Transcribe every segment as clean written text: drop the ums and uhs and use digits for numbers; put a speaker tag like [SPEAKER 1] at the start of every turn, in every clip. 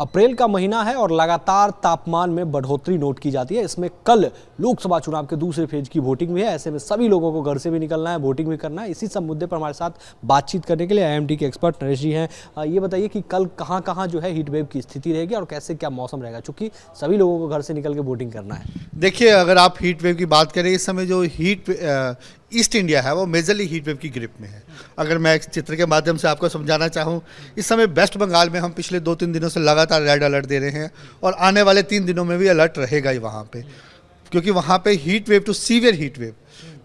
[SPEAKER 1] अप्रैल का महीना है और लगातार तापमान में बढ़ोतरी नोट की जाती है। इसमें कल लोकसभा चुनाव के दूसरे फेज की वोटिंग भी है। ऐसे में सभी लोगों को घर से भी निकलना है, वोटिंग भी करना है। इसी सब मुद्दे पर हमारे साथ बातचीत करने के लिए आईएमडी के एक्सपर्ट नरेश जी हैं। ये बताइए कि कल कहाँ कहाँ जो है हीट वेव की स्थिति रहेगी और कैसे क्या मौसम रहेगा, चूंकि सभी लोगों को घर से निकल के वोटिंग करना है।
[SPEAKER 2] देखिए, अगर आप हीट वेव की बात करें, इस समय जो ईस्ट इंडिया है वो मेजरली हीट वेव की ग्रिप में है। अगर मैं एक चित्र के माध्यम से आपको समझाना चाहूँ, इस समय वेस्ट बंगाल में हम पिछले 2-3 दिनों से लगातार रेड अलर्ट दे रहे हैं और आने वाले 3 दिनों में भी अलर्ट रहेगा ही वहाँ पे, क्योंकि वहाँ पे heat wave to severe heat wave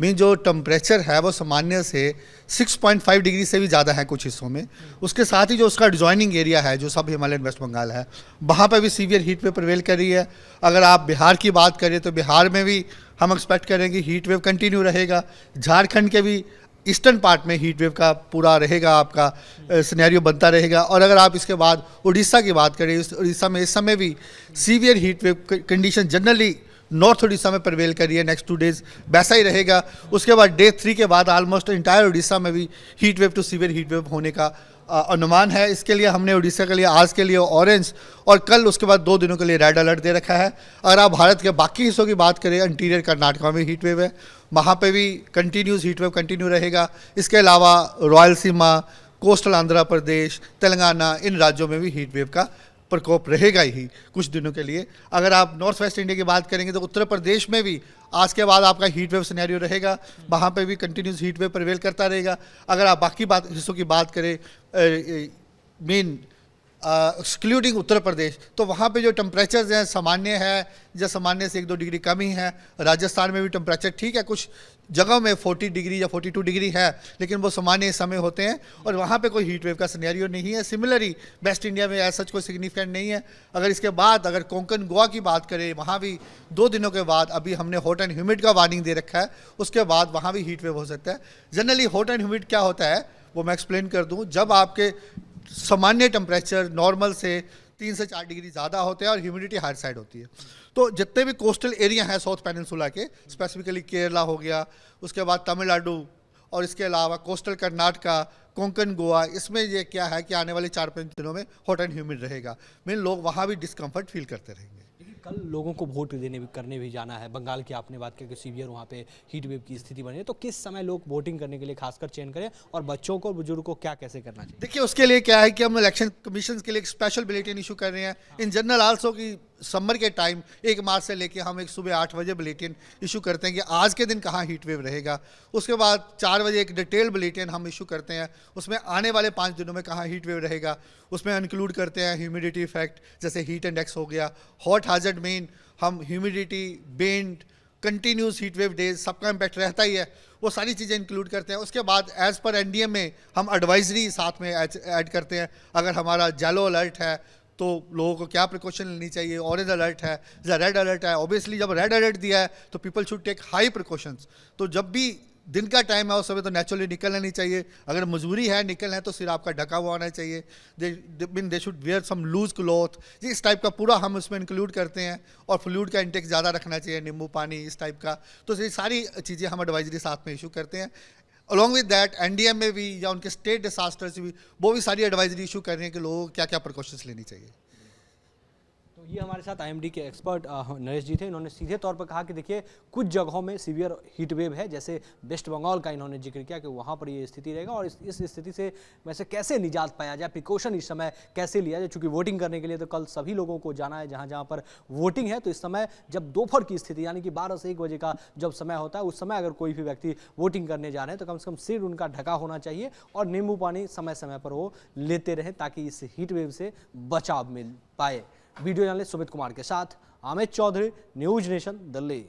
[SPEAKER 2] mean जो टेम्परेचर है वो सामान्य से 6.5 डिग्री से भी ज़्यादा है कुछ हिस्सों में। उसके साथ ही जो उसका एडजॉइनिंग एरिया है, जो सब हिमालयन वेस्ट बंगाल है, वहाँ पे भी सीवियर हीट वेव प्रिवेल कर रही है। अगर आप बिहार की बात करें तो बिहार में भी हम एक्सपेक्ट करेंगे हीट वेव कंटिन्यू रहेगा। झारखंड के भी ईस्टर्न पार्ट में हीट वेव का पूरा रहेगा, आपका सिनेरियो बनता रहेगा। और अगर आप इसके बाद उड़ीसा की बात करें, उड़ीसा में इस समय भी severe heat wave condition generally north Orissa में प्रवेल करी है। नेक्स्ट 2 डेज वैसा ही रहेगा। उसके बाद डे 3 के बाद ऑलमोस्ट इंटायर उड़ीसा में भी heat wave to severe heat wave होने का अनुमान है। इसके लिए हमने उड़ीसा के लिए आज के लिए ऑरेंज और कल उसके बाद 2 दिनों के लिए रेड अलर्ट दे रखा है। अगर आप भारत के बाकी हिस्सों की बात करें, इंटीरियर कर्नाटका में हीट वेव है, वहाँ पे भी कंटिन्यूस हीट वेव कंटिन्यू रहेगा। इसके अलावा रायलसीमा, कोस्टल आंध्र प्रदेश, तेलंगाना, इन राज्यों में भी हीट वेव का प्रकोप रहेगा ही कुछ दिनों के लिए। अगर आप नॉर्थ वेस्ट इंडिया की बात करेंगे तो उत्तर प्रदेश में भी आज के बाद आपका हीट वेव सिनेरियो रहेगा, वहाँ पे भी कंटिन्यूस हीट वेव प्रिवेल करता रहेगा। अगर आप बाकी हिस्सों की बात करें, मेन एक्सक्लूडिंग उत्तर प्रदेश, तो वहाँ पे जो टेम्परेचर्स हैं सामान्य है, या सामान्य से 1-2 डिग्री कम ही है। राजस्थान में भी टेम्परेचर ठीक है, कुछ जगहों में 40 डिग्री या 42 डिग्री है, लेकिन वो सामान्य समय होते हैं और वहाँ पे कोई हीट वेव का सिनेरियो नहीं है। सिमिलरली वेस्ट इंडिया में ऐसा कोई सिग्निफिकेंट नहीं है। अगर इसके बाद अगर कोंकण गोवा की बात करें, वहाँ भी 2 दिनों के बाद अभी हमने हॉट एंड ह्यूमिड का वार्निंग दे रखा है, उसके बाद वहाँ भी हीट वेव हो सकता है। जनरली हॉट एंड ह्यूमिड क्या होता है वो मैं एक्सप्लेन कर दूँ। जब आपके सामान्य टेम्परेचर नॉर्मल से 3 से 4 डिग्री ज़्यादा होते हैं और ह्यूमिडिटी हायर साइड होती है, तो जितने भी कोस्टल एरिया हैं साउथ पेनिनसुला के, स्पेसिफिकली केरला हो गया, उसके बाद तमिलनाडु और इसके अलावा कोस्टल कर्नाटका, कोंकण गोवा, इसमें ये क्या है कि आने वाले 4-5 दिनों में हॉट एंड ह्यूमिड रहेगा। मीन लोग वहाँ भी डिस्कम्फर्ट फील करते रहेंगे।
[SPEAKER 1] कल लोगों को वोट करने भी जाना है। बंगाल की आपने बात की कि सीवियर वहाँ पे हीट वेव की स्थिति बनी है, तो किस समय लोग वोटिंग करने के लिए खासकर चयन करें और बच्चों को, बुजुर्गों को क्या कैसे करना चाहिए?
[SPEAKER 2] देखिए, उसके लिए क्या है कि हम इलेक्शन कमीशन के लिए एक स्पेशल बुलेटिन इशू कर रहे हैं। इन जनरल आल्सो की समर के टाइम 1 मार्च से लेके हम एक सुबह 8 बजे बुलेटिन इशू करते हैं कि आज के दिन कहाँ हीट वेव रहेगा। उसके बाद 4 बजे एक डिटेल बुलेटिन हम इशू करते हैं, उसमें आने वाले 5 दिनों में कहाँ हीट वेव रहेगा। उसमें इंक्लूड करते हैं ह्यूमिडिटी इफेक्ट, जैसे हीट इंडेक्स हो गया, हॉट हैजर्ड मीन, हम humidity, bend, continuous heat wave days, सबका इम्पैक्ट रहता ही है, वो सारी चीज़ें इंक्लूड करते हैं। उसके बाद एज़ पर एनडीएम में हम एडवाइजरी साथ में ऐड करते हैं। अगर हमारा येलो अलर्ट है तो लोगों को क्या प्रिकॉशन लेनी चाहिए, ऑरेंज अलर्ट है या रेड अलर्ट है। ऑब्वियसली जब रेड अलर्ट दिया है तो people should take high precautions. तो जब भी दिन का टाइम है उस समय तो नेचुरली निकलना नहीं चाहिए। अगर मजबूरी है निकलना है तो सिर आपका ढका हुआ होना चाहिए। They should wear some loose cloth, इस टाइप का पूरा हम उसमें इंक्लूड करते हैं। और फ्लूइड का इंटेक ज़्यादा रखना चाहिए, नींबू पानी इस टाइप का। तो ये सारी चीज़ें हम एडवाइजरी साथ में इशू करते हैं। अलॉन्ग विद दैट एनडीएम में भी या उनके स्टेट डिसास्टर्स भी वो भी सारी एडवाइजरी इशू कर रहे हैं कि लोगों को क्या क्या प्रिकॉशंस लेनी चाहिए।
[SPEAKER 1] तो ये हमारे साथ आईएमडी के एक्सपर्ट नरेश जी थे। इन्होंने सीधे तौर पर कहा कि देखिए कुछ जगहों में सीवियर हीट वेव है, जैसे वेस्ट बंगाल का इन्होंने जिक्र किया कि वहाँ पर ये स्थिति रहेगा और इस स्थिति से वैसे कैसे निजात पाया जाए, प्रिकॉशन इस समय कैसे लिया जाए। चूँकि वोटिंग करने के लिए तो कल सभी लोगों को जाना है जहाँ जहाँ पर वोटिंग है। तो इस समय जब दोपहर की स्थिति यानी कि 12 से 1 बजे का जब समय होता है, उस समय अगर कोई भी व्यक्ति वोटिंग करने जा रहे हैं तो कम से कम सिर उनका ढका होना चाहिए और नींबू पानी समय समय पर वो लेते रहें ताकि इस हीट वेव से बचाव मिल पाए। वीडियो जर्नलिस्ट सुमित कुमार के साथ अमित चौधरी, न्यूज नेशन, दिल्ली।